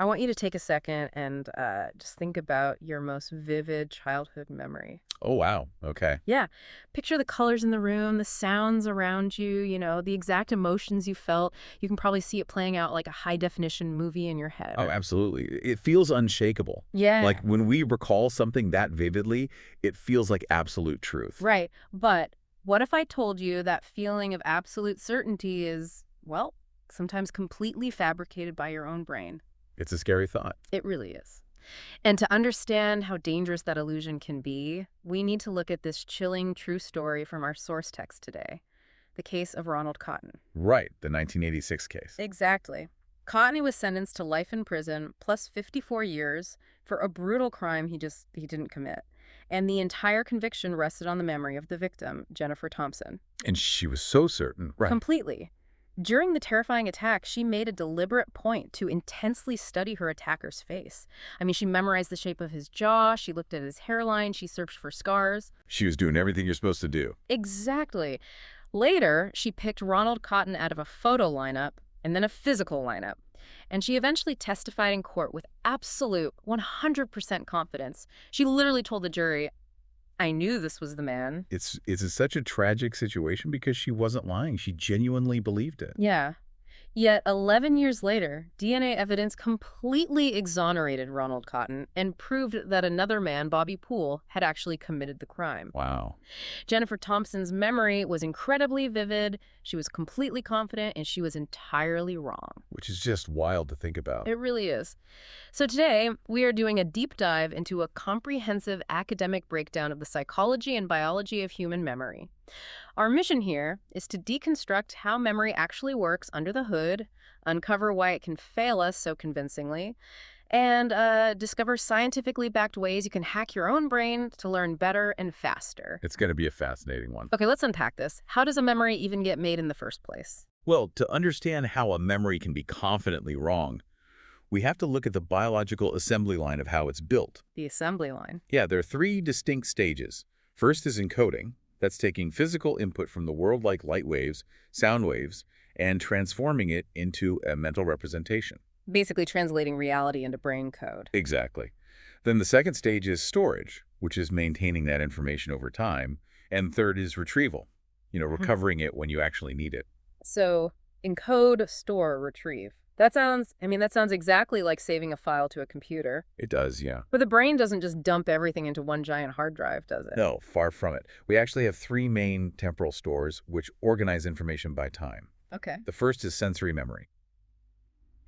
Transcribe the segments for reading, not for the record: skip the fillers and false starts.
I want you to take a second and just think about your most vivid childhood memory. Oh, wow. Okay. Yeah. Picture the colors in the room, the sounds around you, the exact emotions you felt. You can probably see it playing out like a high definition movie in your head. Oh, absolutely. It feels unshakable. Like Yeah, when we recall something that vividly, it feels like absolute truth. right. But what if I told you that feeling of absolute certainty is, well, sometimes completely fabricated by your own brain? It's a scary thought. It really is. And to understand how dangerous that illusion can be, we need to look at this chilling true story from our source text today, the case of Ronald Cotton. Right, the 1986 case. Exactly. Cotton was sentenced to life in prison plus 54 years for a brutal crime he didn't commit. And the entire conviction rested on the memory of the victim, Jennifer Thompson. And she was so certain. Right. Completely. During the terrifying attack, she made a deliberate point to intensely study her attacker's face. I mean, she memorized the shape of his jaw, she looked at his hairline, she searched for scars. She was doing everything you're supposed to do. Exactly. Later, she picked Ronald Cotton out of a photo lineup and then a physical lineup. And she eventually testified in court with absolute 100% confidence. She literally told the jury, I knew this was the man. It's such a tragic situation because she wasn't lying. She genuinely believed it. Yeah. Yet 11 years later, DNA evidence completely exonerated Ronald Cotton and proved that another man, Bobby Poole, had actually committed the crime. Wow. Jennifer Thompson's memory was incredibly vivid, she was completely confident, and she was entirely wrong. Which is just wild to think about. It really is. So today, we are doing a deep dive into a comprehensive academic breakdown of the psychology and biology of human memory. Our mission here is to deconstruct how memory actually works under the hood, uncover why it can fail us so convincingly, and discover scientifically backed ways you can hack your own brain to learn better and faster. It's going to be a fascinating one. Okay, let's unpack this. How does a memory even get made in the first place? Well, to understand how a memory can be confidently wrong, we have to look at the biological assembly line of how it's built. The assembly line. Yeah, there are three distinct stages. First is encoding. That's taking physical input from the world like light waves, sound waves, and transforming it into a mental representation. Basically translating reality into brain code. Exactly. Then the second stage is storage, which is maintaining that information over time. And third is retrieval, recovering it when you actually need it. So, encode, store, retrieve. That sounds exactly like saving a file to a computer. It does, yeah. But the brain doesn't just dump everything into one giant hard drive, does it? No, far from it. We actually have three main temporal stores which organize information by time. Okay. The first is sensory memory.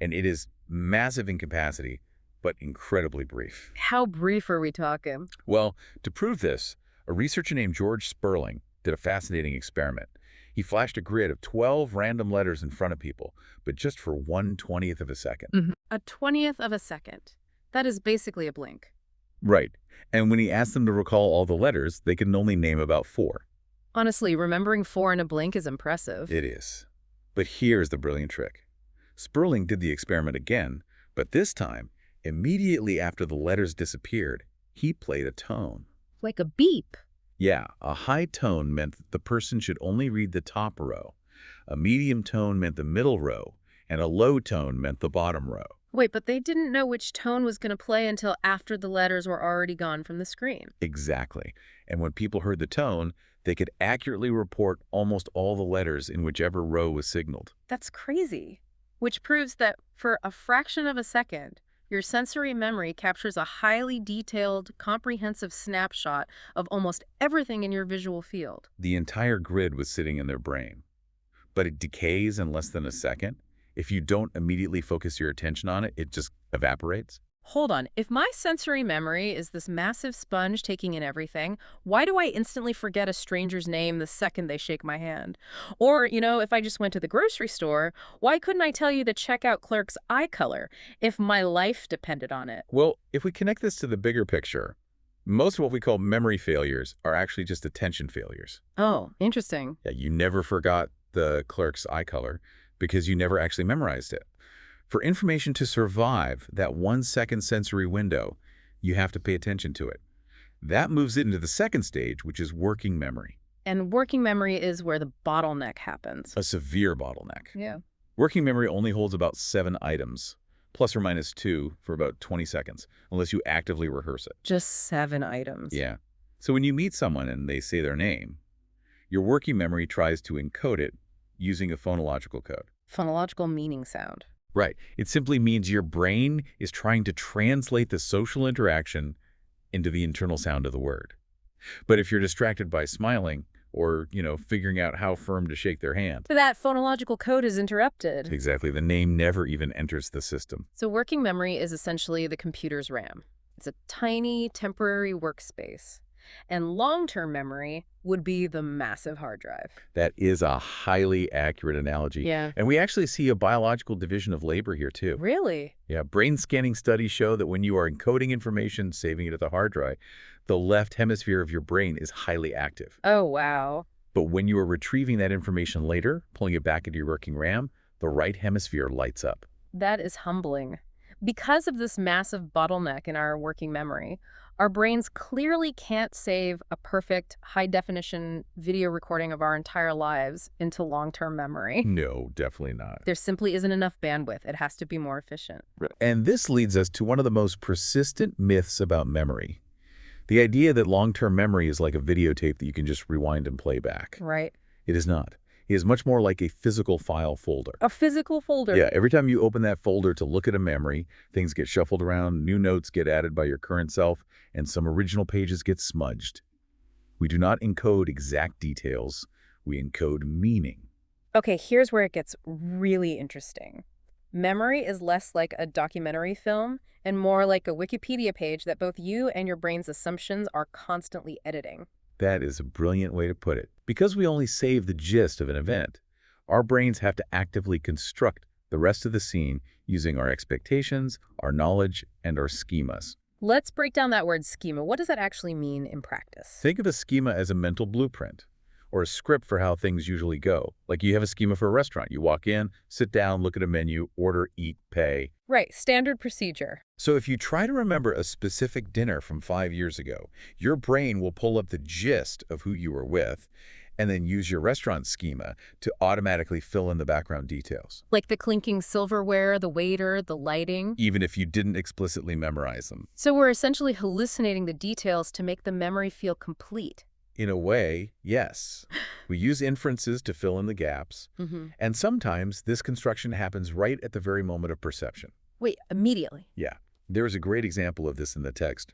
And it is massive in capacity, but incredibly brief. How brief are we talking? Well, to prove this, a researcher named George Sperling did a fascinating experiment. He flashed a grid of 12 random letters in front of people, but just for 1/20th of a second. A 20th of a second. That is basically a blink. Right. And when he asked them to recall all the letters, they could only name about 4. Honestly, remembering 4 in a blink is impressive. It is. But here's the brilliant trick. Sperling did the experiment again, but this time, immediately after the letters disappeared, he played a tone. Like a beep. Yeah, a high tone meant the person should only read the top row. A medium tone meant the middle row, and a low tone meant the bottom row. Wait, but they didn't know which tone was going to play until after the letters were already gone from the screen. Exactly. And when people heard the tone, they could accurately report almost all the letters in whichever row was signaled. That's crazy. Which proves that for a fraction of a second, your sensory memory captures a highly detailed, comprehensive snapshot of almost everything in your visual field. The entire grid was sitting in their brain. But it decays in less than a second. If you don't immediately focus your attention on it, it just evaporates. Hold on, if my sensory memory is this massive sponge taking in everything, why do I instantly forget a stranger's name the second they shake my hand? Or, if I just went to the grocery store, why couldn't I tell you the checkout clerk's eye color if my life depended on it? Well, if we connect this to the bigger picture, most of what we call memory failures are actually just attention failures. Oh, interesting. Yeah, you never forgot the clerk's eye color because you never actually memorized it. For information to survive that 1-second sensory window, you have to pay attention to it. That moves it into the second stage, which is working memory. And working memory is where the bottleneck happens. A severe bottleneck. Yeah. Working memory only holds about 7 items. plus or minus 2 for about 20 seconds, unless you actively rehearse it. Just 7 items. Yeah. So when you meet someone and they say their name, your working memory tries to encode it using a phonological code. Phonological meaning sound. Right. It simply means your brain is trying to translate the social interaction into the internal sound of the word. But if you're distracted by smiling or, figuring out how firm to shake their hand, That phonological code is interrupted. exactly, the name never even enters the system. So working memory is essentially the computer's RAM. It's a tiny, temporary workspace. And long-term memory would be the massive hard drive. That is a highly accurate analogy. Yeah. And we actually see a biological division of labor here, too. Really? Yeah, brain scanning studies show that when you are encoding information, saving it at the hard drive, the left hemisphere of your brain is highly active. Oh, wow. But when you are retrieving that information later, pulling it back into your working RAM, the right hemisphere lights up. That is humbling. Because of this massive bottleneck in our working memory, our brains clearly can't save a perfect, high-definition video recording of our entire lives into long-term memory. No, definitely not. There simply isn't enough bandwidth. It has to be more efficient. And this leads us to one of the most persistent myths about memory. The idea that long-term memory is like a videotape that you can just rewind and play back. Right. It is not. It is much more like a physical file folder. A physical folder. Yeah, every time you open that folder to look at a memory, things get shuffled around, new notes get added by your current self, and some original pages get smudged. We do not encode exact details. We encode meaning. Okay, here's where it gets really interesting. Memory is less like a documentary film and more like a Wikipedia page that both you and your brain's assumptions are constantly editing. That is a brilliant way to put it. Because we only save the gist of an event, our brains have to actively construct the rest of the scene using our expectations, our knowledge, and our schemas. Let's break down that word schema. What does that actually mean in practice? Think of a schema as a mental blueprint or a script for how things usually go. Like you have a schema for a restaurant. You walk in, sit down, look at a menu, order, eat, pay. Right, standard procedure. So if you try to remember a specific dinner from 5 years ago, your brain will pull up the gist of who you were with and then use your restaurant schema to automatically fill in the background details, Like the clinking silverware, the waiter, the lighting. even if you didn't explicitly memorize them. So we're essentially hallucinating the details to make the memory feel complete. In a way, yes. We use inferences to fill in the gaps, and sometimes this construction happens right at the very moment of perception. Wait, immediately? Yeah, there is a great example of this in the text.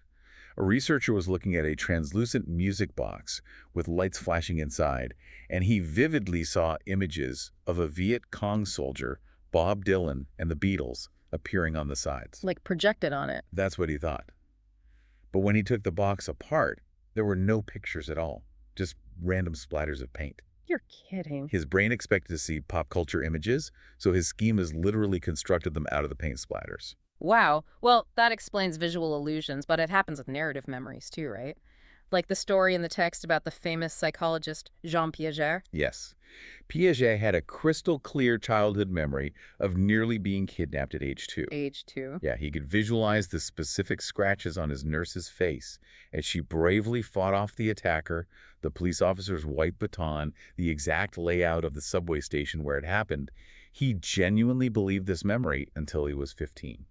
A researcher was looking at a translucent music box with lights flashing inside, and he vividly saw images of a Viet Cong soldier, Bob Dylan, and the Beatles appearing on the sides. Like projected on it. That's what he thought. But when he took the box apart, there were no pictures at all, just random splatters of paint. You're kidding. His brain expected to see pop culture images, so his schemas literally constructed them out of the paint splatters. Wow. Well, that explains visual illusions, but it happens with narrative memories too, right? Like the story in the text about the famous psychologist Jean Piaget. Yes. Piaget had a crystal clear childhood memory of nearly being kidnapped at age 2. Age 2. Yeah, he could visualize the specific scratches on his nurse's face as she bravely fought off the attacker, the police officer's white baton, the exact layout of the subway station where it happened. He genuinely believed this memory until he was 15.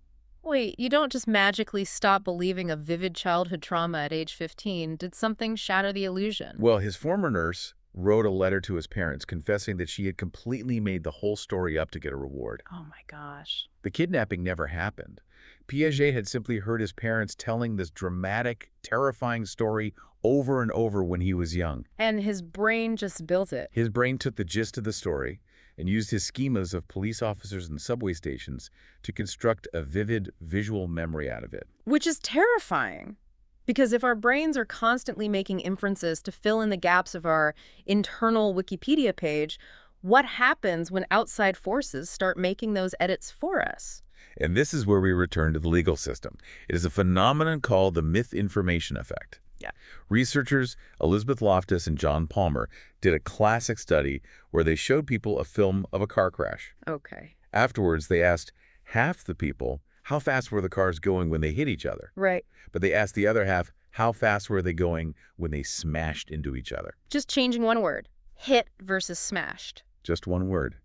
Wait, you don't just magically stop believing a vivid childhood trauma at age 15. Did something shatter the illusion? Well, his former nurse wrote a letter to his parents confessing that she had completely made the whole story up to get a reward. Oh my gosh. The kidnapping never happened. Piaget had simply heard his parents telling this dramatic, terrifying story over and over when he was young. And his brain just built it. His brain took the gist of the story and used his schemas of police officers and subway stations to construct a vivid visual memory out of it. Which is terrifying. Because if our brains are constantly making inferences to fill in the gaps of our internal Wikipedia page, what happens when outside forces start making those edits for us? And this is where we return to the legal system. It is a phenomenon called the myth-information effect. Yeah. Researchers Elizabeth Loftus and John Palmer did a classic study where they showed people a film of a car crash. Okay. Afterwards, they asked half the people how fast were the cars going when they hit each other. Right. But they asked the other half how fast were they going when they smashed into each other. Just changing one word. Hit versus smashed. Just one word.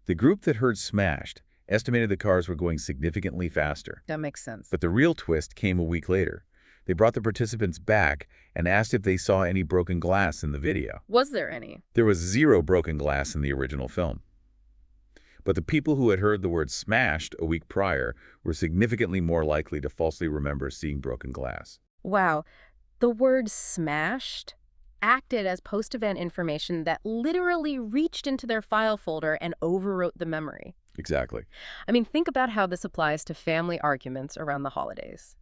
The group that heard smashed estimated the cars were going significantly faster. That makes sense. But the real twist came a week later. They brought the participants back and asked if they saw any broken glass in the video. Was there any? There was zero broken glass in the original film. But the people who had heard the word smashed a week prior were significantly more likely to falsely remember seeing broken glass. Wow. The word smashed acted as post-event information that literally reached into their file folder and overwrote the memory. Exactly. I mean, think about how this applies to family arguments around the holidays.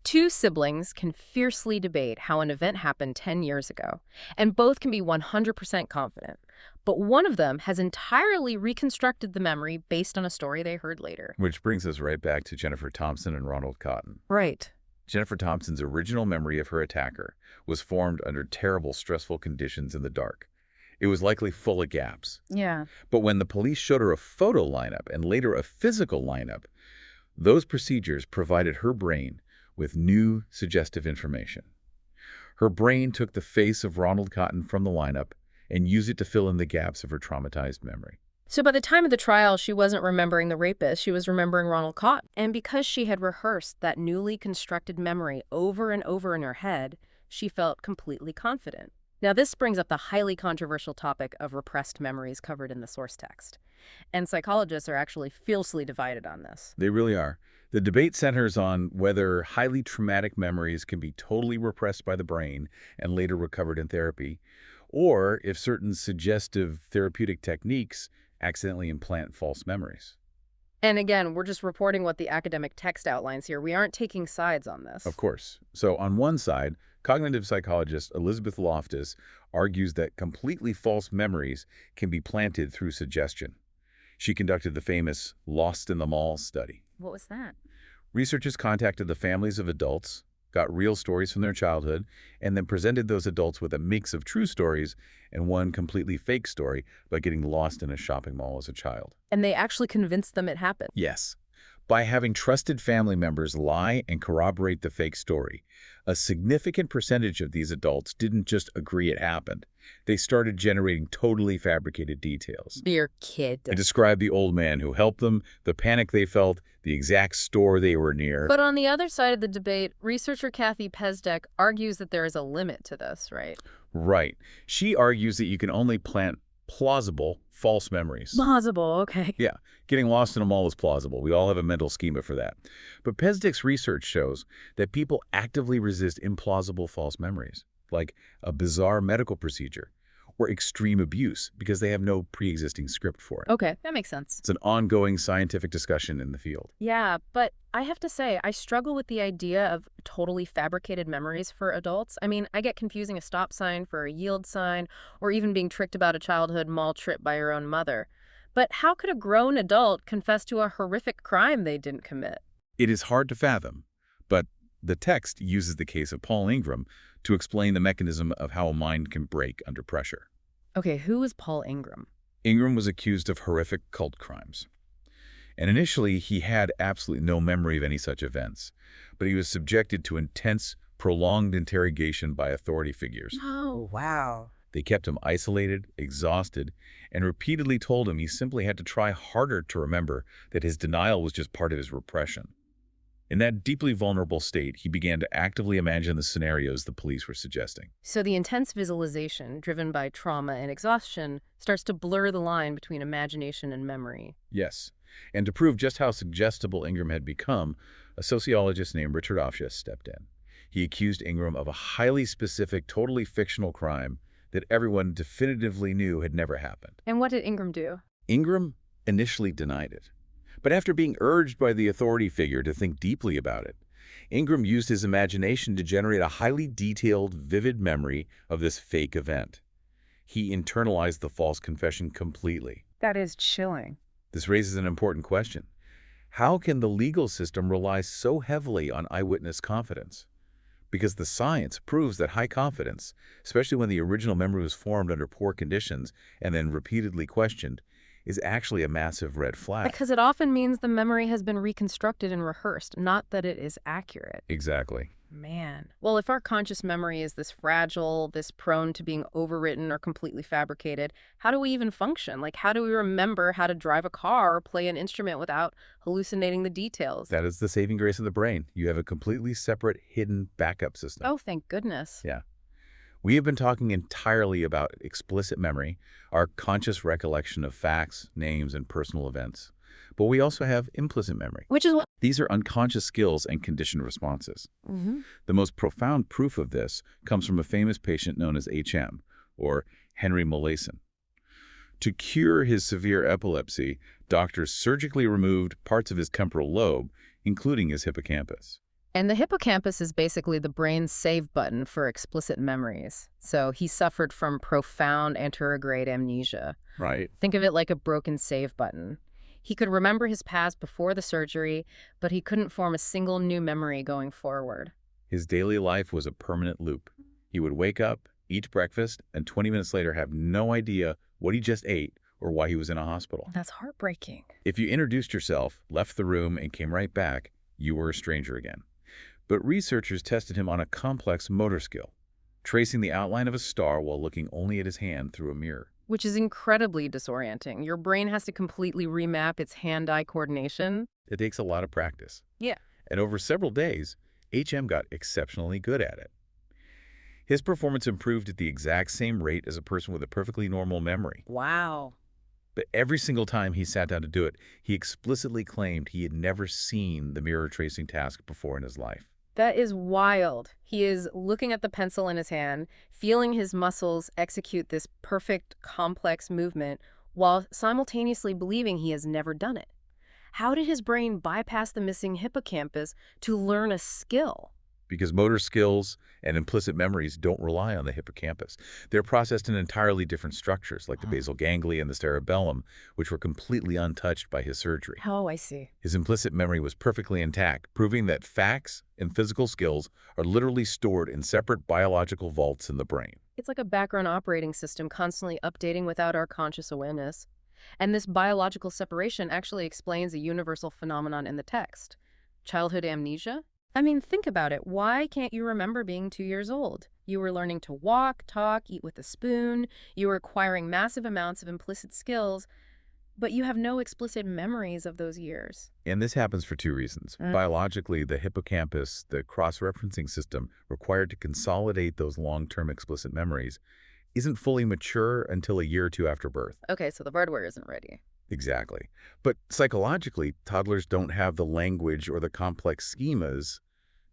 Two siblings can fiercely debate how an event happened 10 years ago, and both can be 100% confident. But one of them has entirely reconstructed the memory based on a story they heard later. Which brings us right back to Jennifer Thompson and Ronald Cotton. Right. Jennifer Thompson's original memory of her attacker was formed under terrible, stressful conditions in the dark. It was likely full of gaps. Yeah. But when the police showed her a photo lineup and later a physical lineup, those procedures provided her brain with new, suggestive information. Her brain took the face of Ronald Cotton from the lineup and used it to fill in the gaps of her traumatized memory. So by the time of the trial, she wasn't remembering the rapist, she was remembering Ronald Cotton. And because she had rehearsed that newly constructed memory over and over in her head, she felt completely confident. Now, this brings up the highly controversial topic of repressed memories covered in the source text. And psychologists are actually fiercely divided on this. They really are. The debate centers on whether highly traumatic memories can be totally repressed by the brain and later recovered in therapy, or if certain suggestive therapeutic techniques accidentally implant false memories. And again, we're just reporting what the academic text outlines here. We aren't taking sides on this. Of course. So on one side, cognitive psychologist Elizabeth Loftus argues that completely false memories can be planted through suggestion. She conducted the famous Lost in the Mall study. What was that? Researchers contacted the families of adults, got real stories from their childhood, and then presented those adults with a mix of true stories and one completely fake story about getting lost in a shopping mall as a child. And they actually convinced them it happened. Yes. By having trusted family members lie and corroborate the fake story, a significant percentage of these adults didn't just agree it happened. They started generating totally fabricated details. Dear kid. They described the old man who helped them, the panic they felt, the exact store they were near. But on the other side of the debate, researcher Kathy Pezdek argues that there is a limit to this, right? Right. She argues that you can only plant plausible false memories. Plausible, okay. Yeah, getting lost in a mall is plausible. We all have a mental schema for that. But Pezdek's research shows that people actively resist implausible false memories, like a bizarre medical procedure or extreme abuse, because they have no pre-existing script for it. Okay, that makes sense. It's an ongoing scientific discussion in the field. Yeah, but I have to say, I struggle with the idea of totally fabricated memories for adults. I mean, I get confusing a stop sign for a yield sign, or even being tricked about a childhood mall trip by your own mother. But how could a grown adult confess to a horrific crime they didn't commit? It is hard to fathom, but the text uses the case of Paul Ingram to explain the mechanism of how a mind can break under pressure. Okay, who is Paul Ingram? Ingram was accused of horrific cult crimes. And initially, he had absolutely no memory of any such events, but he was subjected to intense, prolonged interrogation by authority figures. Oh, wow. They kept him isolated, exhausted, and repeatedly told him he simply had to try harder to remember that his denial was just part of his repression. In that deeply vulnerable state, he began to actively imagine the scenarios the police were suggesting. So the intense visualization, driven by trauma and exhaustion, starts to blur the line between imagination and memory. Yes. And to prove just how suggestible Ingram had become, a sociologist named Richard Ofsha stepped in. He accused Ingram of a highly specific, totally fictional crime that everyone definitively knew had never happened. And what did Ingram do? Ingram initially denied it. But after being urged by the authority figure to think deeply about it, Ingram used his imagination to generate a highly detailed, vivid memory of this fake event. He internalized the false confession completely. That is chilling. This raises an important question. How can the legal system rely so heavily on eyewitness confidence? Because the science proves that high confidence, especially when the original memory was formed under poor conditions and then repeatedly questioned, is actually a massive red flag. Because it often means the memory has been reconstructed and rehearsed, not that it is accurate. Exactly. Man. Well, if our conscious memory is this fragile, this prone to being overwritten or completely fabricated, how do we even function? Like, how do we remember how to drive a car or play an instrument without hallucinating the details? That is the saving grace of the brain. You have a completely separate, hidden backup system. Oh, thank goodness. Yeah. We have been talking entirely about explicit memory, our conscious recollection of facts, names, and personal events. But we also have implicit memory. Which is what? These are unconscious skills and conditioned responses. Mm-hmm. The most profound proof of this comes from a famous patient known as HM, or Henry Molaison. To cure his severe epilepsy, doctors surgically removed parts of his temporal lobe, including his hippocampus. And the hippocampus is basically the brain's save button for explicit memories. So he suffered from profound anterograde amnesia. Right. Think of it like a broken save button. He could remember his past before the surgery, but he couldn't form a single new memory going forward. His daily life was a permanent loop. He would wake up, eat breakfast, and 20 minutes later have no idea what he just ate or why he was in a hospital. That's heartbreaking. If you introduced yourself, left the room, and came right back, you were a stranger again. But researchers tested him on a complex motor skill, tracing the outline of a star while looking only at his hand through a mirror. Which is incredibly disorienting. Your brain has to completely remap its hand-eye coordination. It takes a lot of practice. Yeah. And over several days, HM got exceptionally good at it. His performance improved at the exact same rate as a person with a perfectly normal memory. Wow. But every single time he sat down to do it, he explicitly claimed he had never seen the mirror tracing task before in his life. That is wild. He is looking at the pencil in his hand, feeling his muscles execute this perfect, complex movement, while simultaneously believing he has never done it. How did his brain bypass the missing hippocampus to learn a skill? Because motor skills and implicit memories don't rely on the hippocampus. They're processed in entirely different structures, like the basal ganglia and the cerebellum, which were completely untouched by his surgery. Oh, I see. His implicit memory was perfectly intact, proving that facts and physical skills are literally stored in separate biological vaults in the brain. It's like a background operating system constantly updating without our conscious awareness. And this biological separation actually explains a universal phenomenon in the text. Childhood amnesia? I mean, think about it. Why can't you remember being 2 years old? You were learning to walk, talk, eat with a spoon. You were acquiring massive amounts of implicit skills, but you have no explicit memories of those years. And this happens for two reasons. Biologically, the hippocampus, the cross-referencing system required to consolidate those long-term explicit memories, isn't fully mature until a year or two after birth. Okay, so the hardware isn't ready. Exactly. But psychologically, toddlers don't have the language or the complex schemas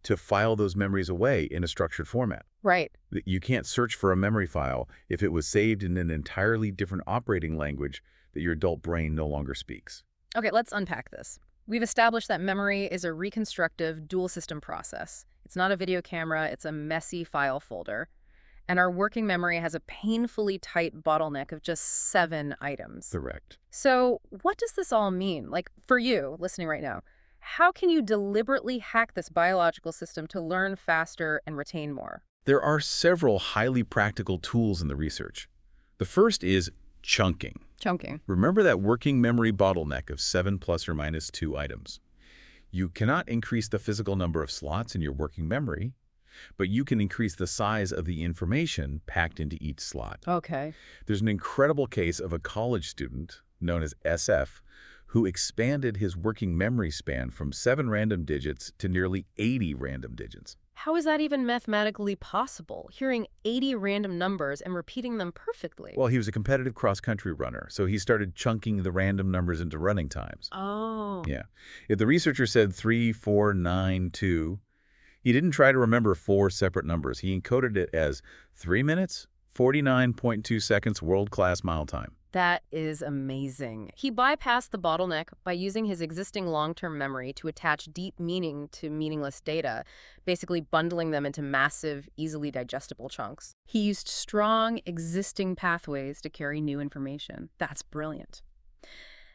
to file those memories away in a structured format. Right. You can't search for a memory file if it was saved in an entirely different operating language that your adult brain no longer speaks. Okay, let's unpack this. We've established that memory is a reconstructive dual system process. It's not a video camera, it's a messy file folder. And our working memory has a painfully tight bottleneck of just 7 items. Correct. So what does this all mean? Like, for you, listening right now, how can you deliberately hack this biological system to learn faster and retain more? There are several highly practical tools in the research. The first is chunking. Chunking. Remember that working memory bottleneck of 7 plus or minus 2 items. You cannot increase the physical number of slots in your working memory, but you can increase the size of the information packed into each slot. Okay. There's an incredible case of a college student, known as SF, who expanded his working memory span from 7 random digits to nearly 80 random digits. How is that even mathematically possible? Hearing 80 random numbers and repeating them perfectly. Well, he was a competitive cross-country runner, so he started chunking the random numbers into running times. Oh. Yeah. If the researcher said 3, 4, 9, 2, he didn't try to remember 4 separate numbers. He encoded it as 3 minutes, 49.2 seconds world-class mile time. That is amazing. He bypassed the bottleneck by using his existing long-term memory to attach deep meaning to meaningless data, basically bundling them into massive, easily digestible chunks. He used strong, existing pathways to carry new information. That's brilliant.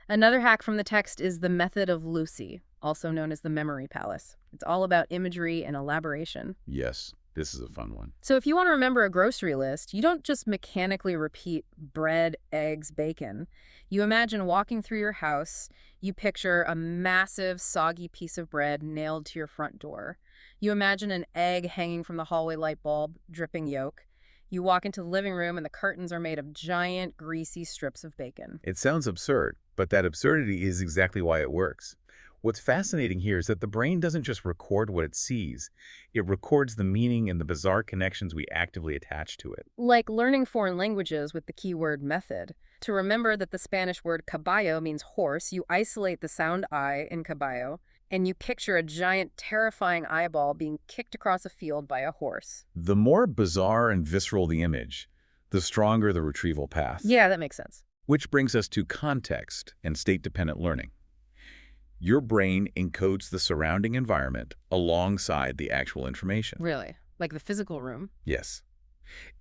Another hack from the text is the method of Lucy, also known as the memory palace. It's all about imagery and elaboration. Yes. This is a fun one. So if you want to remember a grocery list, you don't just mechanically repeat bread, eggs, bacon. You imagine walking through your house. You picture a massive, soggy piece of bread nailed to your front door. You imagine an egg hanging from the hallway light bulb, dripping yolk. You walk into the living room and the curtains are made of giant, greasy strips of bacon. It sounds absurd, but that absurdity is exactly why it works. What's fascinating here is that the brain doesn't just record what it sees, it records the meaning and the bizarre connections we actively attach to it. Like learning foreign languages with the keyword method. To remember that the Spanish word caballo means horse, you isolate the sound I in caballo, and you picture a giant, terrifying eyeball being kicked across a field by a horse. The more bizarre and visceral the image, the stronger the retrieval path. Yeah, that makes sense. Which brings us to context and state-dependent learning. Your brain encodes the surrounding environment alongside the actual information. Really? Like the physical room? Yes.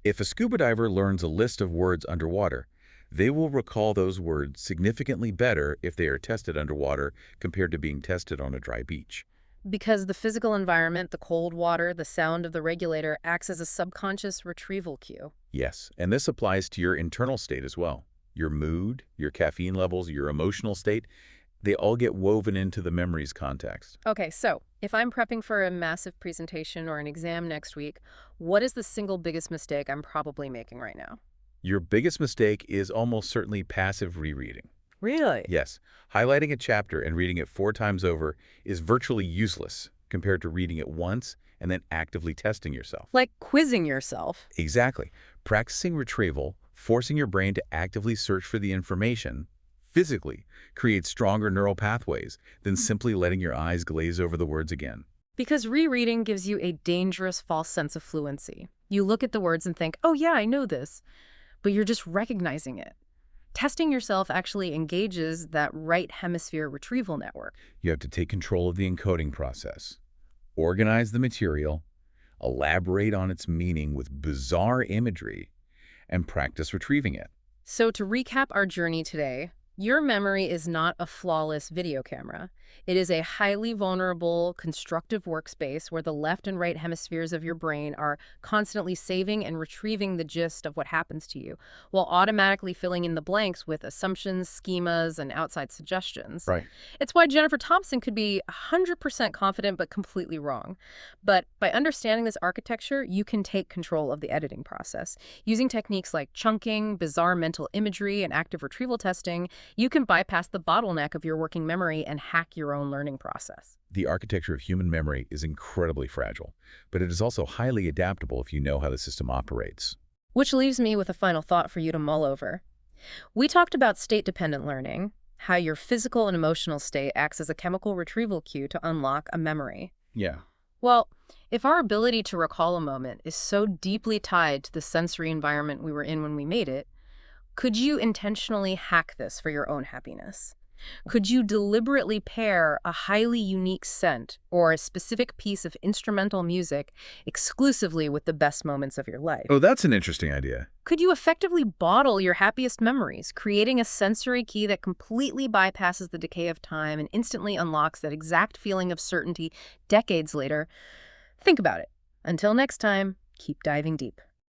If a scuba diver learns a list of words underwater, they will recall those words significantly better if they are tested underwater compared to being tested on a dry beach. Because the physical environment, the cold water, the sound of the regulator acts as a subconscious retrieval cue. Yes, and this applies to your internal state as well. Your mood, your caffeine levels, your emotional state, they all get woven into the memory's context. Okay, so if I'm prepping for a massive presentation or an exam next week, what is the single biggest mistake I'm probably making right now? Your biggest mistake is almost certainly passive rereading. Really? Yes, highlighting a chapter and reading it 4 times over is virtually useless compared to reading it once and then actively testing yourself. Like quizzing yourself. Exactly. Practicing retrieval, forcing your brain to actively search for the information, physically creates stronger neural pathways than simply letting your eyes glaze over the words again. Because rereading gives you a dangerous false sense of fluency. You look at the words and think, oh yeah, I know this, but you're just recognizing it. Testing yourself actually engages that right hemisphere retrieval network. You have to take control of the encoding process, organize the material, elaborate on its meaning with bizarre imagery, and practice retrieving it. So to recap our journey today, your memory is not a flawless video camera. It is a highly vulnerable, constructive workspace where the left and right hemispheres of your brain are constantly saving and retrieving the gist of what happens to you, while automatically filling in the blanks with assumptions, schemas, and outside suggestions. Right. It's why Jennifer Thompson could be 100% confident but completely wrong. But by understanding this architecture, you can take control of the editing process. Using techniques like chunking, bizarre mental imagery, and active retrieval testing, you can bypass the bottleneck of your working memory and hack your own learning process. The architecture of human memory is incredibly fragile, but it is also highly adaptable if you know how the system operates. Which leaves me with a final thought for you to mull over. We talked about state-dependent learning, how your physical and emotional state acts as a chemical retrieval cue to unlock a memory. Yeah. Well, if our ability to recall a moment is so deeply tied to the sensory environment we were in when we made it, could you intentionally hack this for your own happiness? Could you deliberately pair a highly unique scent or a specific piece of instrumental music exclusively with the best moments of your life? Oh, that's an interesting idea. Could you effectively bottle your happiest memories, creating a sensory key that completely bypasses the decay of time and instantly unlocks that exact feeling of certainty decades later? Think about it. Until next time, keep diving deep.